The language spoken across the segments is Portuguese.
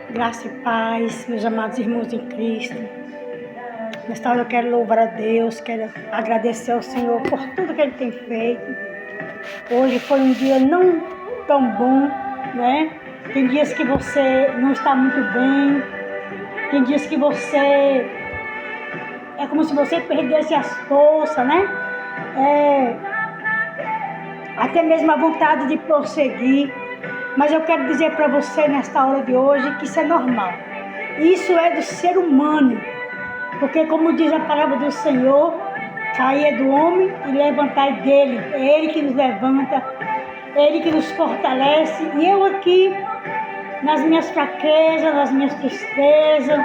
Graça e paz, meus amados irmãos em Cristo. Nesta hora eu quero louvar a Deus, quero agradecer ao Senhor por tudo que Ele tem feito. Hoje foi um dia não tão bom, né? Tem dias que você não está muito bem, tem dias que você... É como se você perdesse as forças, né? Até mesmo a vontade de prosseguir. Mas eu quero dizer para você nesta hora de hoje que isso é normal. Isso é do ser humano. Porque como diz a palavra do Senhor, cair é do homem e levantar é dele. É Ele que nos levanta, é Ele que nos fortalece. E eu aqui, nas minhas fraquezas, nas minhas tristezas,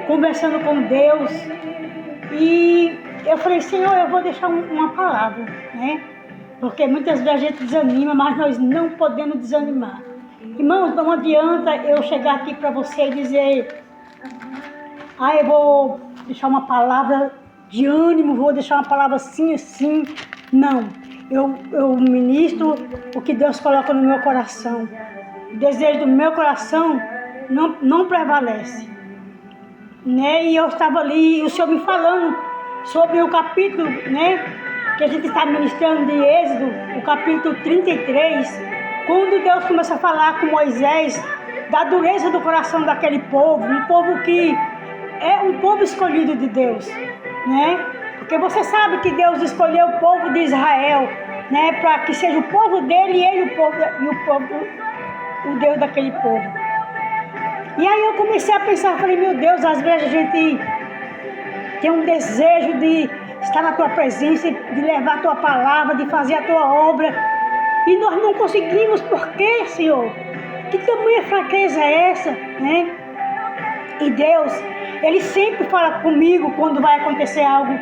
conversando com Deus. E eu falei, Senhor, eu vou deixar uma palavra, né? Porque muitas vezes a gente desanima, mas nós não podemos desanimar. Irmãos, não adianta eu chegar aqui para você e dizer, eu vou deixar uma palavra de ânimo, vou deixar uma palavra assim, assim. Não, eu ministro o que Deus coloca no meu coração. O desejo do meu coração não prevalece. Né? E eu estava ali, o Senhor me falando sobre o capítulo, né? Que a gente está ministrando de Êxodo, o capítulo 33, quando Deus começa a falar com Moisés da dureza do coração daquele povo, um povo que é um povo escolhido de Deus, né? Porque você sabe que Deus escolheu o povo de Israel, né? Para que seja o povo dele e ele o Deus daquele povo. E aí eu comecei a pensar, falei, meu Deus, às vezes a gente tem um desejo de estar na tua presença, de levar a tua palavra, de fazer a tua obra. E nós não conseguimos. Por quê, Senhor? Que tamanha fraqueza é essa, né? E Deus, Ele sempre fala comigo quando vai acontecer algo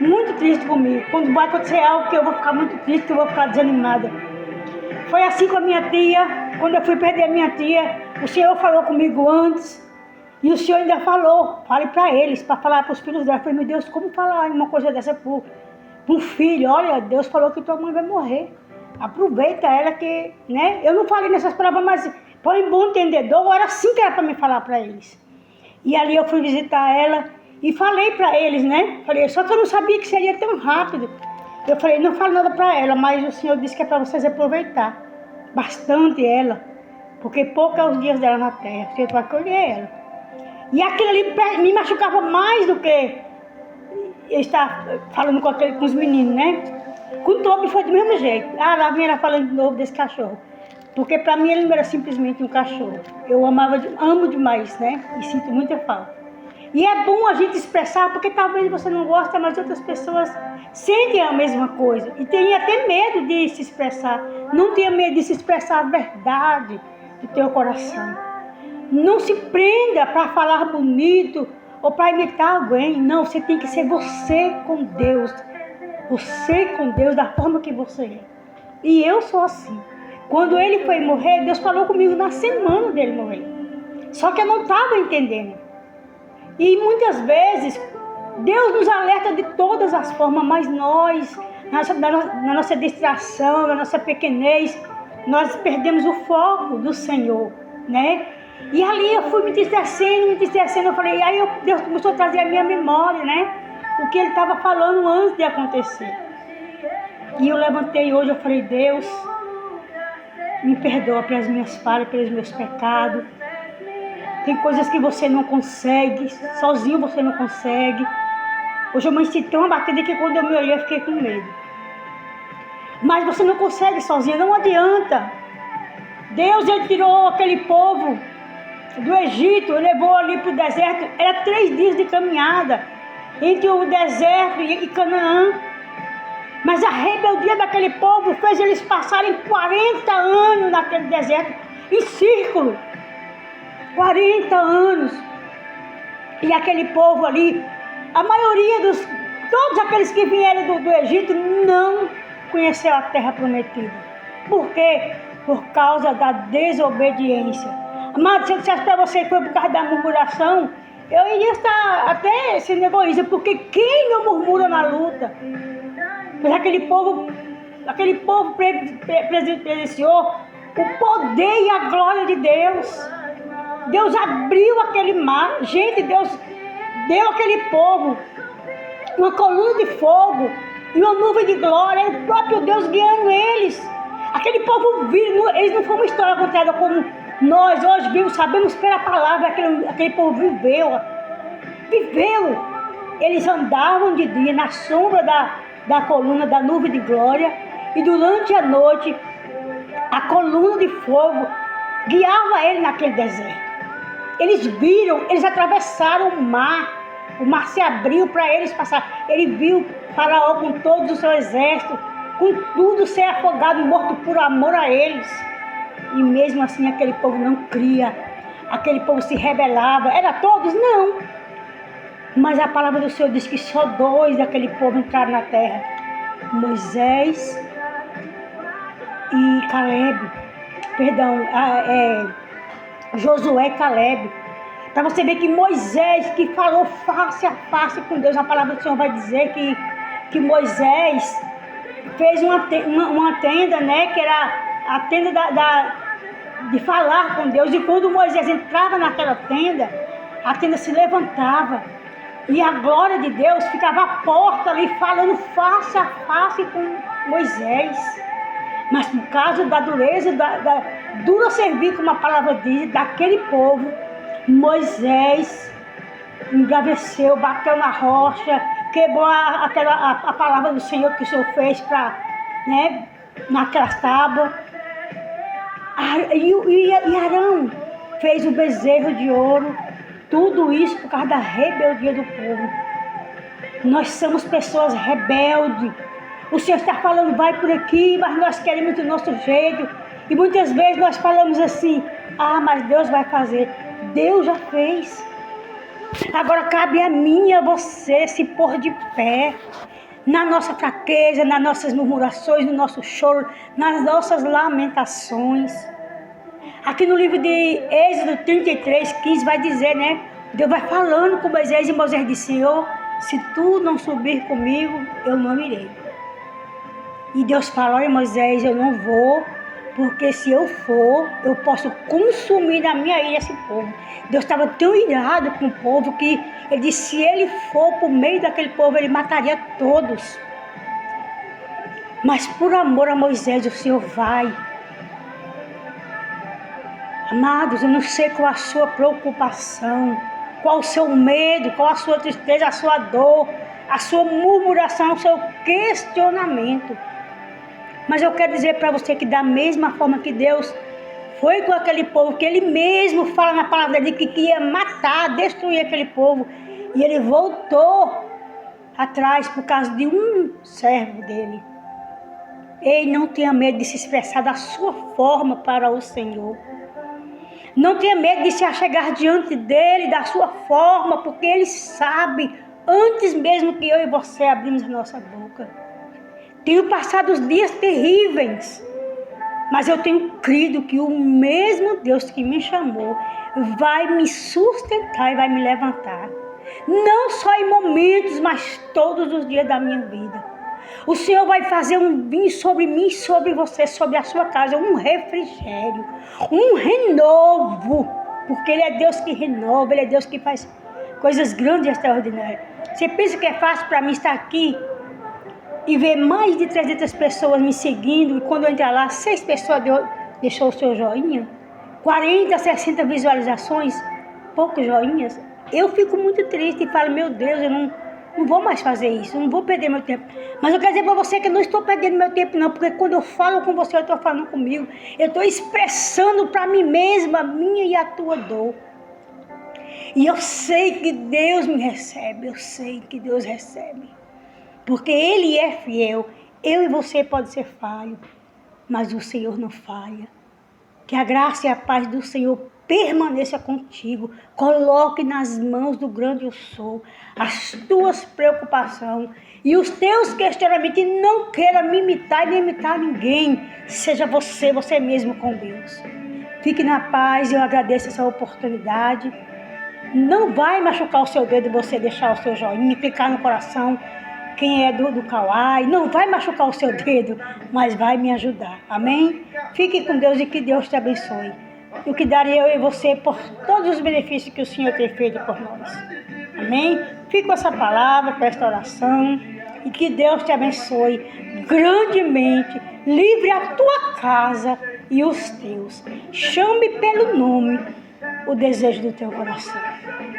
muito triste comigo. Quando vai acontecer algo que eu vou ficar muito triste, que eu vou ficar desanimada. Foi assim com a minha tia. Quando eu fui perder a minha tia, o Senhor falou comigo antes. E o Senhor ainda falou, fale para eles, para falar para os filhos dela. Eu falei, meu Deus, como falar uma coisa dessa para um filho? Olha, Deus falou que tua mãe vai morrer. Aproveita ela que, né? Eu não falei nessas palavras, mas põe bom entendedor, era assim que era para me falar para eles. E ali eu fui visitar ela e falei para eles, né? Falei, só que eu não sabia que seria tão rápido. Eu falei, não falo nada para ela, mas o Senhor disse que é para vocês aproveitar bastante ela, porque poucos são os dias dela na terra, você vai colher ela. E aquilo ali me machucava mais do que eu estar falando com os meninos, né? Com o Toby foi do mesmo jeito. Lá vem ela falando de novo desse cachorro. Porque para mim ele não era simplesmente um cachorro. Eu amo demais, né? E sinto muita falta. E é bom a gente expressar, porque talvez você não goste, mas outras pessoas sentem a mesma coisa. E tem até medo de se expressar. Não tenha medo de se expressar a verdade do teu coração. Não se prenda para falar bonito ou para imitar alguém. Não, você tem que ser você com Deus. Você com Deus da forma que você é. E eu sou assim. Quando ele foi morrer, Deus falou comigo na semana dele morrer. Só que eu não estava entendendo. E muitas vezes, Deus nos alerta de todas as formas, mas nós, na nossa distração, na nossa pequenez, nós perdemos o foco do Senhor, né? E ali eu fui me entristecendo, eu falei, aí Deus começou a trazer a minha memória, né? O que Ele estava falando antes de acontecer. E eu levantei hoje, eu falei, Deus, me perdoa pelas minhas falhas, pelos meus pecados. Tem coisas que você não consegue, sozinho você não consegue. Hoje eu me senti tão abatida que quando eu me olhei eu fiquei com medo. Mas você não consegue sozinho, não adianta. Deus, Ele tirou aquele povo do Egito, levou ali para o deserto, era 3 dias de caminhada entre o deserto e Canaã. Mas a rebeldia daquele povo fez eles passarem 40 anos naquele deserto, em círculo. 40 anos. E aquele povo ali, a maioria todos aqueles que vieram do Egito não conheceu a terra prometida. Por quê? Por causa da desobediência. Amado, se eu dissesse para você que foi por causa da murmuração, eu iria estar até sendo egoísta, porque quem não murmura na luta? Mas aquele povo presenciou o poder e a glória de Deus. Deus abriu aquele mar. Gente, Deus deu aquele povo uma coluna de fogo e uma nuvem de glória. O próprio Deus guiando eles. Aquele povo viu, eles não foi uma história contada como nós hoje vimos, sabemos pela palavra. Aquele povo viveu. Eles andavam de dia na sombra da coluna da nuvem de glória, e durante a noite a coluna de fogo guiava ele naquele deserto. Eles atravessaram o mar se abriu para eles passar. Ele viu Faraó com todos os seus exércitos, com tudo ser afogado, morto por amor a eles. E mesmo assim aquele povo não cria, aquele povo se rebelava. Era todos? Não. Mas a palavra do Senhor diz que só 2 daquele povo entraram na terra: Moisés e Caleb. Josué e Caleb. Para você ver que Moisés, que falou face a face com Deus, a palavra do Senhor vai dizer que Moisés fez uma tenda, né? Que era a tenda de falar com Deus. E quando Moisés entrava naquela tenda, a tenda se levantava. E a glória de Deus ficava à porta ali, falando face a face com Moisés. Mas por causa da dureza, da dura servir, como a palavra diz, daquele povo, Moisés embraveceu, bateu na rocha, quebrou a palavra do Senhor que o Senhor fez naquela tábua. E Arão fez o bezerro de ouro. Tudo isso por causa da rebeldia do povo. Nós somos pessoas rebeldes. O Senhor está falando, vai por aqui, mas nós queremos do nosso jeito. E muitas vezes nós falamos assim: mas Deus vai fazer. Deus já fez. Agora cabe a mim e a você se pôr de pé na nossa fraqueza, nas nossas murmurações, no nosso choro, nas nossas lamentações. Aqui no livro de Êxodo 33:15 vai dizer, né? Deus vai falando com Moisés, e Moisés disse: Senhor, se tu não subir comigo, eu não irei. E Deus falou: olha, Moisés, eu não vou, porque se eu for, eu posso consumir na minha ira esse povo. Deus estava tão irado com o povo que ele disse: se ele for por meio daquele povo, ele mataria todos. Mas por amor a Moisés, o Senhor vai. Amados, eu não sei qual a sua preocupação, qual o seu medo, qual a sua tristeza, a sua dor, a sua murmuração, o seu questionamento. Mas eu quero dizer para você que da mesma forma que Deus foi com aquele povo, que Ele mesmo fala na palavra dele que ia matar, destruir aquele povo, e Ele voltou atrás por causa de um servo dele. Ei, não tenha medo de se expressar da sua forma para o Senhor. Não tenha medo de se achegar diante dele da sua forma, porque Ele sabe, antes mesmo que eu e você abrimos a nossa boca. Tenho passado os dias terríveis, mas eu tenho crido que o mesmo Deus que me chamou vai me sustentar e vai me levantar. Não só em momentos, mas todos os dias da minha vida. O Senhor vai fazer um vinho sobre mim, sobre você, sobre a sua casa, um refrigério, um renovo, porque Ele é Deus que renova, Ele é Deus que faz coisas grandes e extraordinárias. Você pensa que é fácil para mim estar aqui e ver mais de 300 pessoas me seguindo, e quando eu entrar lá, 6 pessoas deixou o seu joinha, 40, 60 visualizações, poucos joinhas? Eu fico muito triste e falo: meu Deus, eu não vou mais fazer isso, não vou perder meu tempo. Mas eu quero dizer para você que eu não estou perdendo meu tempo não, porque quando eu falo com você, eu estou falando comigo. Eu estou expressando para mim mesma a minha e a tua dor. E eu sei que Deus me recebe, eu sei que Deus recebe. Porque Ele é fiel. Eu e você pode ser falho, mas o Senhor não falha. Que a graça e a paz do Senhor permaneça contigo. Coloque nas mãos do grande eu sou as tuas preocupações e os teus questionamentos. E não queira me imitar nem imitar ninguém. Seja você mesmo com Deus. Fique na paz. Eu agradeço essa oportunidade. Não vai machucar o seu dedo você deixar o seu joinha, clicar no coração. Quem é do Kauai, não vai machucar o seu dedo, mas vai me ajudar. Amém? Fique com Deus e que Deus te abençoe. e o que daria eu e você por todos os benefícios que o Senhor tem feito por nós. Amém? Fica com essa palavra, com esta oração, e que Deus te abençoe grandemente, livre a tua casa e os teus. Chame pelo nome o desejo do teu coração.